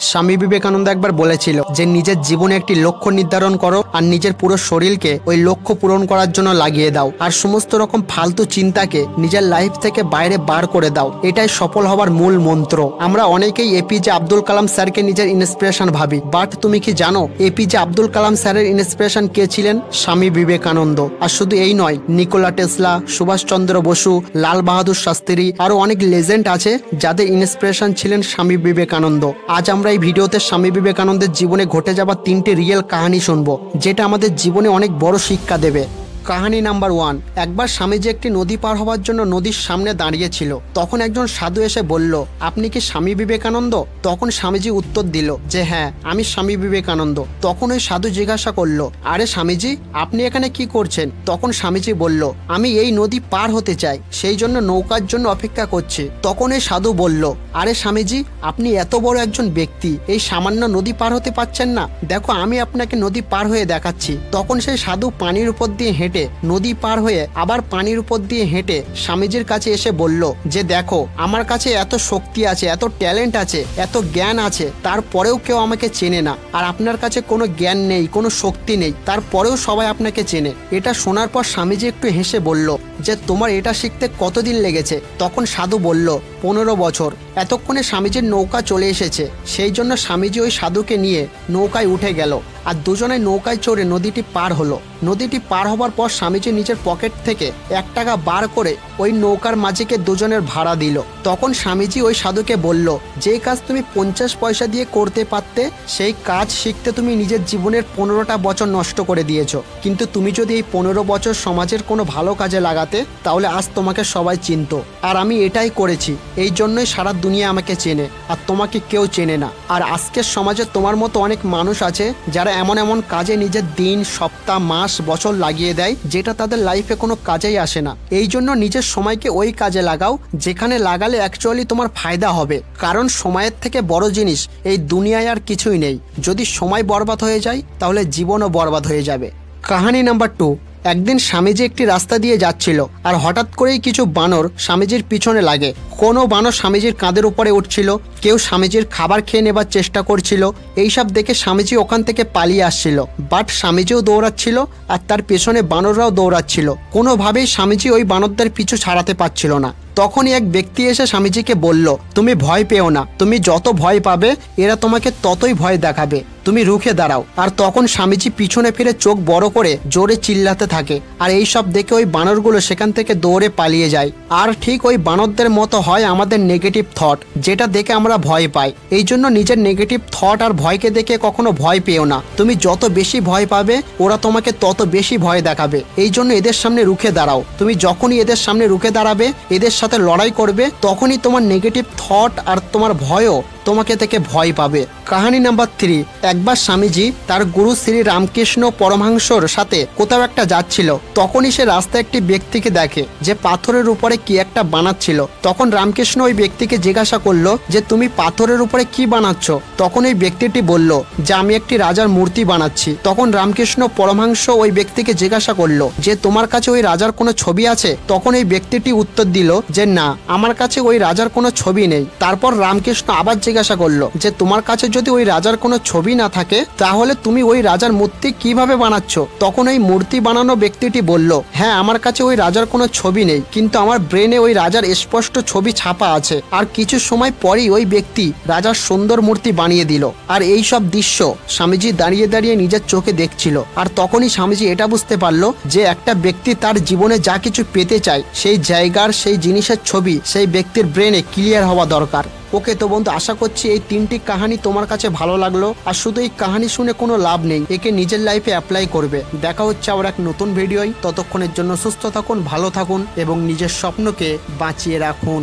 স্বামী বিবেকানন্দ একবার বলেছিল যে নিজের জীবনে একটি লক্ষ্য নির্ধারণ করো আর নিজের পুরো শরীরকে ওই লক্ষ্য পূরণ করার জন্য লাগিয়ে দাও আর সমস্ত রকম ফালতু চিন্তাকে নিজের লাইফ থেকে বাইরে বার করে দাও। এটাই সফল হওয়ার মূল মন্ত্র। আমরা অনেকেই এপিজে আব্দুল কালাম স্যারকে নিজের ইন্সপিরেশন ভাবি, বাট তুমি কি জানো এপিজে আব্দুল কালাম স্যারের ইন্সপিরেশন কে ছিলেন? স্বামী বিবেকানন্দ। আর শুধু এই নয়, নিকোলা টেসলা, সুভাষচন্দ্র বসু, লাল বাহাদুর শাস্ত্রী, আরো অনেক লেজেন্ড আছে যাদের ইন্সপিরেশন ছিলেন স্বামী বিবেকানন্দ। আজ আমরা এই ভিডিওতে স্বামী বিবেকানন্দের জীবনে ঘটে যাওয়া 3টি রিয়েল কাহিনী শুনবো, যেটা আমাদের জীবনে অনেক বড় শিক্ষা দেবে। কাহিনী নাম্বার 1। একবার স্বামীজি একটি নদী পার হওয়ার জন্য নদীর সামনে দাঁড়িয়েছিল। তখন একজন সাধু এসে বলল, আপনি কি স্বামী বিবেকানন্দ? তখন স্বামীজি উত্তর দিল যে হ্যাঁ, আমি স্বামী বিবেকানন্দ। তখন ওই সাধু জিজ্ঞাসা করলো, আরে স্বামীজি, আপনি এখানে কি করছেন? তখন স্বামীজি বলল, আমি এই নদী পার হতে চাই, সেই জন্য নৌকার জন্য অপেক্ষা করছি। তখন এই সাধু বলল, আরে স্বামীজি, আপনি এত বড় একজন ব্যক্তি, এই সামান্য নদী পার হতে পারছেন না? দেখো, আমি আপনাকে নদী পার হয়ে দেখাচ্ছি। তখন সেই সাধু পানির উপর দিয়ে হেঁটে নদী পার হয়ে আবার পানির উপর দিয়ে হেঁটে স্বামীজির কাছে এসে বলল যে দেখো, আমার কাছে এত শক্তি আছে, এত ট্যালেন্ট আছে, এত জ্ঞান আছে, তারপরেও কেউ আমাকে চেনে না। আর আপনার কাছে কোনো জ্ঞান নেই, কোনো শক্তি নেই, তারপরেও সবাই আপনাকে চেনে। এটা শোনার পর স্বামীজি একটু হেসে বলল যে তোমার এটা শিখতে কতদিন লেগেছে? তখন সাধু বলল 15 বছর। এতক্ষণে স্বামীজির নৌকা চলে এসেছে, সেই জন্য স্বামীজি ওই সাধুকে নিয়ে নৌকায় উঠে গেল আর দুজনে নৌকায় চড়ে নদীটি পার হলো। নদীটি পার হবার পর স্বামীজি নিজের পকেট থেকে 1 টাকা বার করে ওই নৌকার মাঝিকে দুজনের ভাড়া দিল। তখন স্বামীজি ওই সাধুকে বলল, যে কাজ তুমি 50 পয়সা দিয়ে করতে পারতে, সেই কাজ শিখতে তুমি নিজের জীবনের 15টা বছর নষ্ট করে দিয়েছো। কিন্তু তুমি যদি এই 15 বছর সমাজের কোনো ভালো কাজে লাগাতে, তাহলে আজ তোমাকে সবাই চিনত। আর আমি এটাই করেছি, এই জন্যই সারা দুনিয়া আমাকে চেনে, আর তোমাকে কেউ চেনে না। আর আজকের সমাজে তোমার মতো অনেক মানুষ আছে যারা এমন এমন কাজে নিজের দিন, সপ্তাহ, মাস, বছর লাগিয়ে দেয়, যেটা তাদের লাইফে কোনো কাজেই আসে না। এই জন্য নিজের সময়কে ওই কাজে লাগাও যেখানে লাগালে অ্যাকচুয়ালি তোমার ফায়দা হবে। কারণ সময়ের থেকে বড় জিনিস এই দুনিয়ায় আর কিছুই নেই। যদি সময় বরবাদ হয়ে যায়, তাহলে জীবনও বরবাদ হয়ে যাবে। কাহিনী নাম্বার 2। একদিন স্বামীজি একটি রাস্তা দিয়ে যাচ্ছিল, আর হঠাৎ করেই কিছু বানর স্বামীজির পিছনে লাগে। কোনো বানর স্বামীজির কাঁধের উপরে উঠছিল, কেউ স্বামীজির খাবার খেয়ে নেবার চেষ্টা করছিল। এইসব দেখে স্বামীজি ওখান থেকে পালিয়ে আসছিল, বাট স্বামীজিও দৌড়াচ্ছিল আর তার পেছনে বানররাও দৌড়াচ্ছিল। কোনোভাবেই স্বামীজি ওই বানরদের পিছু ছাড়াতে পারছিল না। তখনই এক ব্যক্তি এসে স্বামীজিকে বলল, তুমি ভয় পেও না, তুমি যত ভয় পাবে এরা তোমাকে ততই ভয় দেখাবে, তুমি রুখে দাঁড়াও। আর তখন স্বামীজি পিছনে ফিরে চোখ বড় করে জোরে চিল্লাতে থাকে, আর এইসব দেখে ওই বানরগুলো সেখান থেকে দৌড়ে পালিয়ে যায়। আর ঠিক ওই বানরদের মতো হয় আমাদের নেগেটিভ থট, যেটা দেখে আমরা ভয় পাই। এই জন্য নিজের নেগেটিভ থট আর ভয়কে দেখে কখনো ভয় পেও না। তুমি যত বেশি ভয় পাবে, ওরা তোমাকে তত বেশি ভয় দেখাবে। এই জন্য এদের সামনে রুখে দাঁড়াও। তুমি যখনই এদের সামনে রুখে দাঁড়াবে, এদের সাথে লড়াই করবে, তখনই তোমার নেগেটিভ থট আর তোমার ভয়ও তোমাকে থেকে ভয় পাবে। কাহিনী নাম্বার 3। একবার স্বামীজি তার গুরু শ্রী রামকৃষ্ণ পরমহংসর সাথে কোথাও একটা যাচ্ছিল। তখনই সে রাস্তায় একটি ব্যক্তিকে দেখে যে পাথরের উপরে কি একটা বানাচ্ছিল। তখন রামকৃষ্ণ ওই ব্যক্তিকে জিজ্ঞাসা করলো যে তুমি পাথরের উপরে কি বানাচ্ছ? তখন ওই ব্যক্তিটি বলল যে আমি একটি রাজার মূর্তি বানাচ্ছি। তখন রামকৃষ্ণ পরমহংস ওই ব্যক্তিকে জিজ্ঞাসা করলো যে তোমার কাছে ওই রাজার কোনো ছবি আছে? তখন এই ব্যক্তিটি উত্তর দিল যে না, আমার কাছে ওই রাজার কোনো ছবি নেই। তারপর রামকৃষ্ণ আবার জিজ্ঞাসা করলো যে তোমার কাছে যদি ওই রাজার কোনো ছবি না থাকে, তাহলে তুমি ওই রাজার মূর্তি কিভাবে বানাচ্ছ? তখন ওই মূর্তি বানানো ব্যক্তিটি বলল, হ্যাঁ, আমার কাছে ওই রাজার কোনো ছবি নেই, কিন্তু আমার ব্রেনে ওই রাজার স্পষ্ট ছবি ছাপা আছে। আর কিছু সময় পরেই ওই ব্যক্তি রাজার সুন্দর মূর্তি বানিয়ে দিল। আর এই সব দৃশ্য স্বামীজি দাঁড়িয়ে দাঁড়িয়ে নিজের চোখে দেখছিল। আর তখনই স্বামীজি এটা বুঝতে পারলো যে একটা ব্যক্তি তার জীবনে যা কিছু পেতে চায়, সেই জায়গার, সেই জিনিসের ছবি সেই ব্যক্তির ব্রেনে ক্লিয়ার হওয়া দরকার। ওকে তো বন্ধু, আশা করছি এই 3টি কাহিনী তোমার কাছে ভালো লাগলো। আর শুধু এই কাহিনী শুনে কোনো লাভ নেই, একে নিজের লাইফে অ্যাপ্লাই করবে। দেখা হচ্ছে আবার এক নতুন ভিডিওয়। ততক্ষণের জন্য সুস্থ থাকুন, ভালো থাকুন এবং নিজের স্বপ্নকে বাঁচিয়ে রাখুন।